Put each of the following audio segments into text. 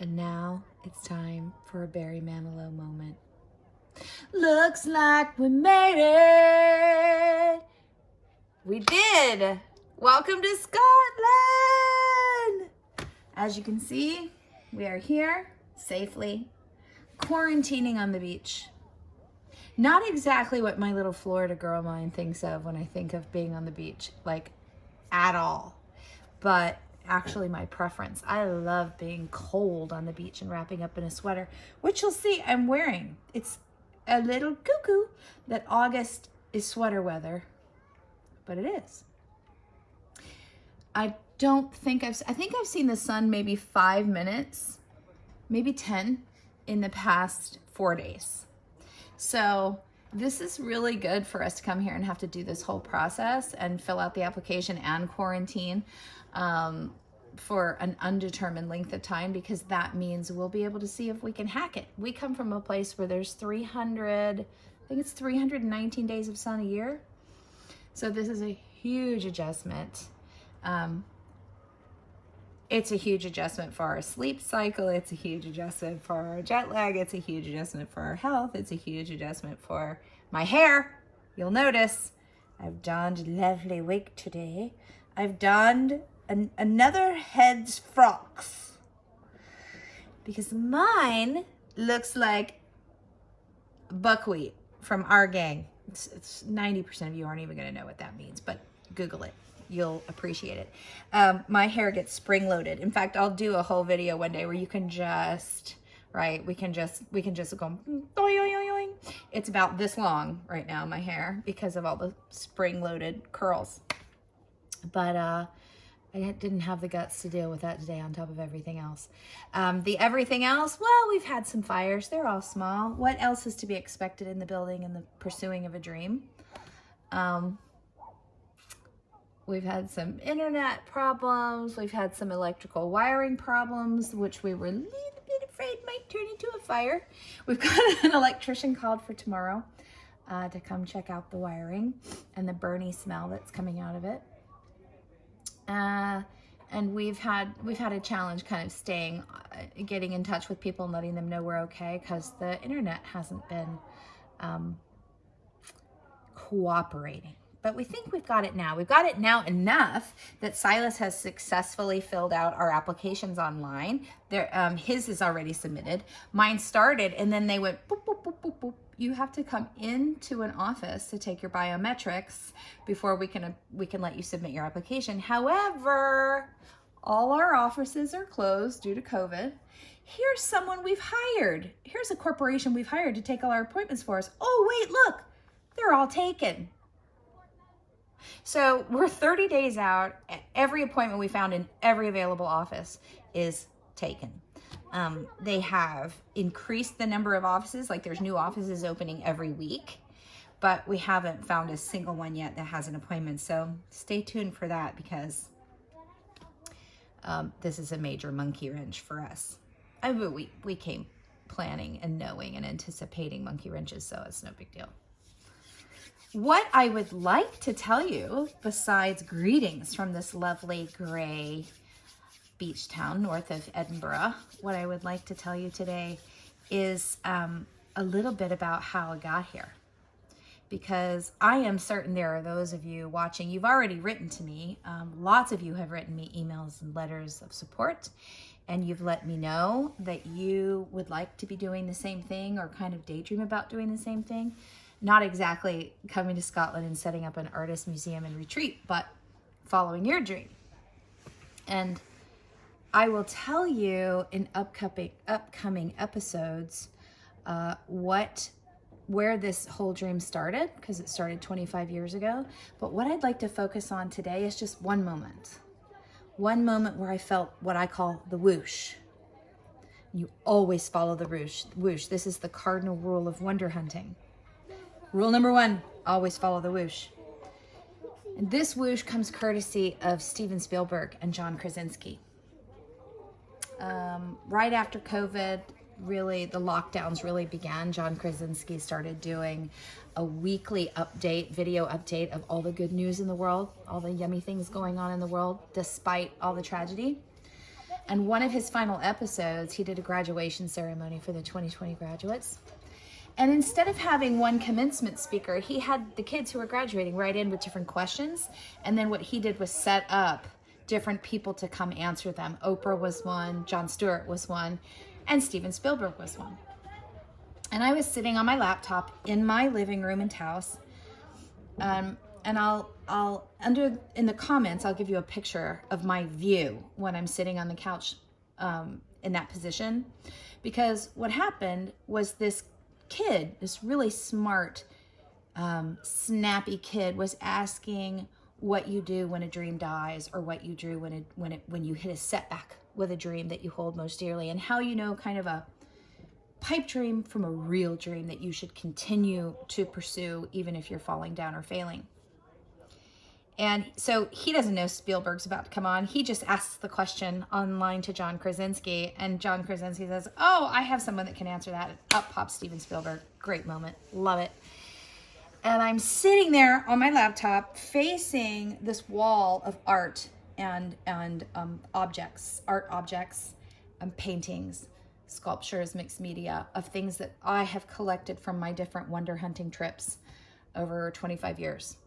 And now it's time for a Barry Manilow moment. Looks like we made it. We did. Welcome to Scotland. As you can see, we are here safely, quarantining on the beach. Not exactly what my little Florida girl mind thinks of when I think of being on the beach, like at all. But actually my preference. I love being cold on the beach and wrapping up in a sweater, which you'll see I'm wearing. It's a little cuckoo that August is sweater weather, but it is. I think I've seen the sun maybe 5 minutes, maybe 10 in the past 4 days. So this is really good for us to come here and have to do this whole process and fill out the application and quarantine for an undetermined length of time, because that means we'll be able to see if we can hack it. We come from a place where there's 319 days of sun a year. So this is a huge adjustment. It's a huge adjustment for our sleep cycle. It's a huge adjustment for our jet lag. It's a huge adjustment for our health. It's a huge adjustment for my hair. You'll notice I've donned a lovely wig today. I've donned another head's frocks because mine looks like buckwheat from our gang. It's 90% of you aren't even going to know what that means, but Google it. You'll appreciate it. My hair gets spring loaded. In fact, I'll do a whole video one day where you can just, right? We can just go, oing, oing, oing. It's about this long right now, my hair, because of all the spring loaded curls. But I didn't have the guts to deal with that today on top of everything else. The everything else, well, we've had some fires. They're all small. What else is to be expected in the building and the pursuing of a dream? We've had some internet problems. We've had some electrical wiring problems, which we were a little bit afraid might turn into a fire. We've got an electrician called for tomorrow to come check out the wiring and the burny smell that's coming out of it. And we've had a challenge kind of getting in touch with people and letting them know we're okay, because the internet hasn't been cooperating. But we think we've got it now. We've got it now enough that Silas has successfully filled out our applications online. His is already submitted. Mine started, and then they went boop, boop, boop, boop, boop. You have to come into an office to take your biometrics before we can let you submit your application. However, all our offices are closed due to COVID. Here's someone we've hired. Here's a corporation we've hired to take all our appointments for us. Oh, wait, look, they're all taken. So we're 30 days out. Every appointment we found in every available office is taken. They have increased the number of offices, like there's new offices opening every week, but we haven't found a single one yet that has an appointment. So stay tuned for that, because this is a major monkey wrench for us. We came planning and knowing and anticipating monkey wrenches, so it's no big deal. What I would like to tell you, besides greetings from this lovely gray beach town north of Edinburgh, what I would like to tell you today is a little bit about how I got here. Because I am certain there are those of you watching, you've already written to me. Lots of you have written me emails and letters of support, and you've let me know that you would like to be doing the same thing or kind of daydream about doing the same thing. Not exactly coming to Scotland and setting up an artist museum and retreat, but following your dream. And I will tell you in upcoming episodes where this whole dream started, because it started 25 years ago. But what I'd like to focus on today is just one moment where I felt what I call the whoosh. You always follow the whoosh. This is the cardinal rule of wonder hunting. Rule number 1, always follow the whoosh. And this whoosh comes courtesy of Steven Spielberg and John Krasinski. Right after COVID, really, the lockdowns really began, John Krasinski started doing a weekly video update of all the good news in the world, all the yummy things going on in the world, despite all the tragedy. And one of his final episodes, he did a graduation ceremony for the 2020 graduates. And instead of having one commencement speaker, he had the kids who were graduating write in with different questions. And then what he did was set up different people to come answer them. Oprah was one, Jon Stewart was one, and Steven Spielberg was one. And I was sitting on my laptop in my living room in Taos. And I'll in the comments, I'll give you a picture of my view when I'm sitting on the couch in that position. Because what happened was this kid, this really smart, snappy kid, was asking what you do when a dream dies, or what you do when you hit a setback with a dream that you hold most dearly, and how you know kind of a pipe dream from a real dream that you should continue to pursue even if you're falling down or failing. And so he doesn't know Spielberg's about to come on. He just asks the question online to John Krasinski, and John Krasinski says, "Oh, I have someone that can answer that." Up pops Steven Spielberg. Great moment. Love it. And I'm sitting there on my laptop facing this wall of art and objects, paintings, sculptures, mixed media, of things that I have collected from my different wonder hunting trips over 25 years.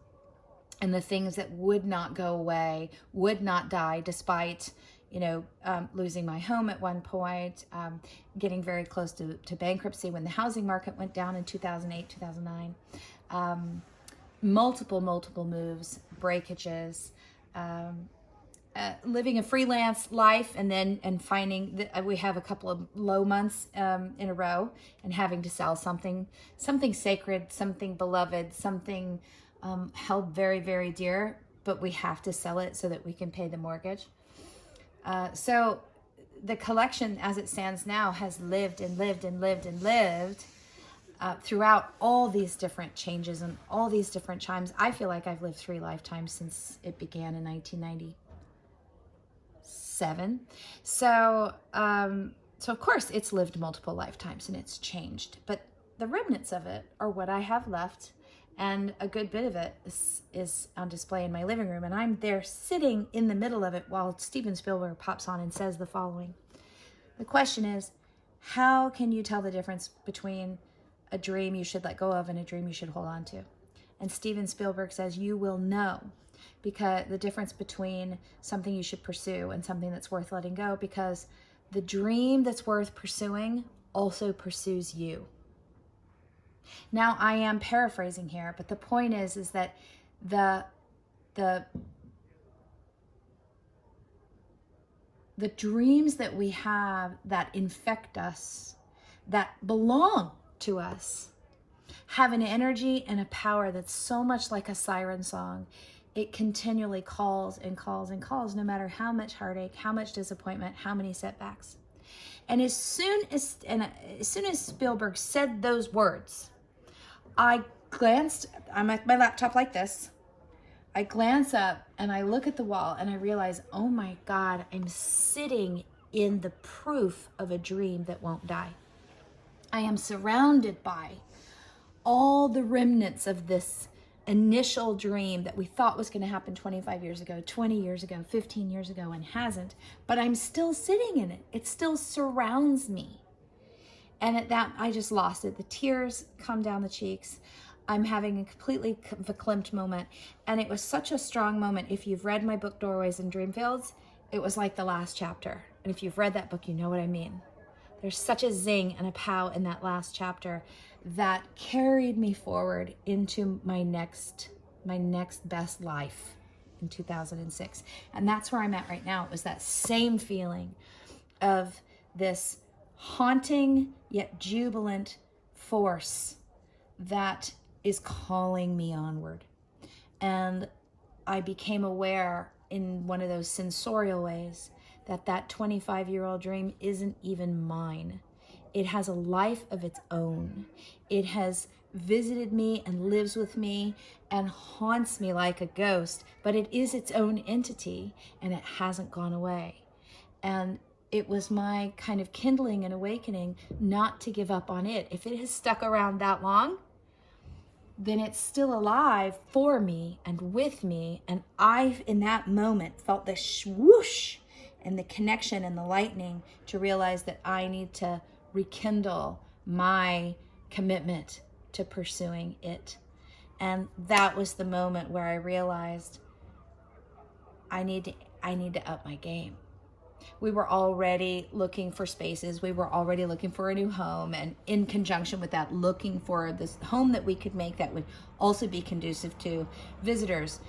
And the things that would not go away, would not die, despite, losing my home at one point, getting very close to bankruptcy when the housing market went down in 2008, 2009. Multiple moves, breakages, living a freelance life, and finding that we have a couple of low months in a row, and having to sell something sacred, something beloved, something held very, very dear, but we have to sell it so that we can pay the mortgage. So the collection as it stands now has lived throughout all these different changes and all these different times. I feel like I've lived 3 lifetimes since it began in 1997. So of course it's lived multiple lifetimes and it's changed, but the remnants of it are what I have left. And a good bit of it is on display in my living room. And I'm there sitting in the middle of it while Steven Spielberg pops on and says the following. The question is, how can you tell the difference between a dream you should let go of and a dream you should hold on to? And Steven Spielberg says, you will know, because the difference between something you should pursue and something that's worth letting go, because the dream that's worth pursuing also pursues you. Now, I am paraphrasing here, but the point is that the dreams that we have that infect us, that belong to us, have an energy and a power that's so much like a siren song. It continually calls and calls and calls, no matter how much heartache, how much disappointment, how many setbacks. And as soon as Spielberg said those words, I'm at my laptop like this. I glance up and I look at the wall and I realize, oh my God, I'm sitting in the proof of a dream that won't die. I am surrounded by all the remnants of this initial dream that we thought was going to happen 25 years ago, 20 years ago, 15 years ago, and hasn't, but I'm still sitting in it. It still surrounds me. And at that, I just lost it. The tears come down the cheeks. I'm having a completely verklempt moment. And it was such a strong moment. If you've read my book, Doorways and Dreamfields, it was like the last chapter. And if you've read that book, you know what I mean. There's such a zing and a pow in that last chapter that carried me forward into my next best life in 2006. And that's where I'm at right now. It was that same feeling of this haunting yet jubilant force that is calling me onward. And I became aware in one of those sensorial ways that 25-year-old dream isn't even mine. It has a life of its own. It has visited me and lives with me and haunts me like a ghost, but it is its own entity and it hasn't gone away. And it was my kind of kindling and awakening not to give up on it. If it has stuck around that long, then it's still alive for me and with me. And I, in that moment, felt this swoosh and the connection and the lightning to realize that I need to rekindle my commitment to pursuing it. And that was the moment where I realized I need to up my game. We were already looking for spaces. We were already looking for a new home, and in conjunction with that, looking for this home that we could make that would also be conducive to visitors,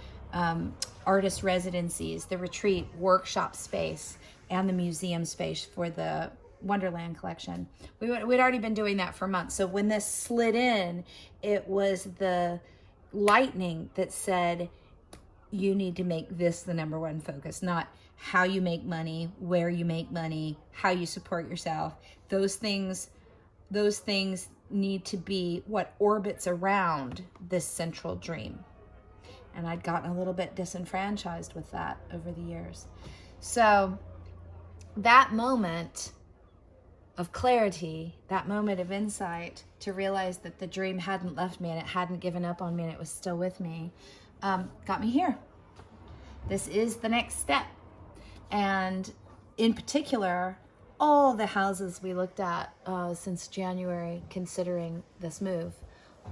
artist residencies, the retreat, workshop space, and the museum space for the Wonderland collection. We'd already been doing that for months. So when this slid in, it was the lightning that said, you need to make this the number one focus, not how you make money, where you make money, how you support yourself. Those things need to be what orbits around this central dream. And I'd gotten a little bit disenfranchised with that over the years. So that moment of clarity, that moment of insight to realize that the dream hadn't left me and it hadn't given up on me and it was still with me, got me here. This is the next step. And in particular, all the houses we looked at since January, considering this move,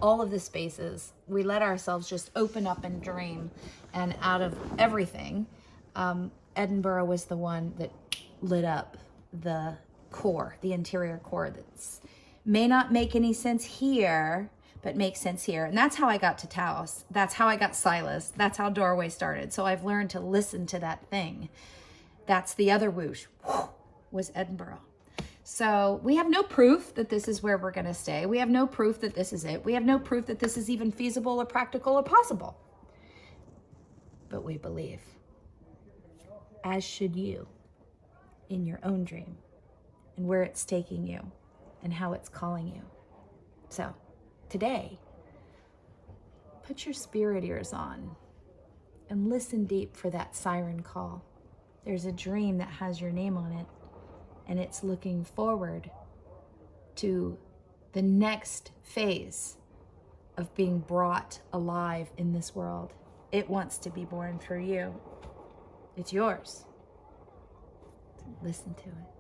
all of the spaces, we let ourselves just open up and dream. And out of everything, Edinburgh was the one that lit up the core, the interior core that may not make any sense here, but makes sense here. And that's how I got to Taos. That's how I got Silas. That's how Doorway started. So I've learned to listen to that thing. That's the other whoosh, was Edinburgh. So we have no proof that this is where we're going to stay. We have no proof that this is it. We have no proof that this is even feasible or practical or possible. But we believe, as should you, in your own dream and where it's taking you and how it's calling you. So today, put your spirit ears on and listen deep for that siren call. There's a dream that has your name on it, and it's looking forward to the next phase of being brought alive in this world. It wants to be born for you. It's yours. Listen to it.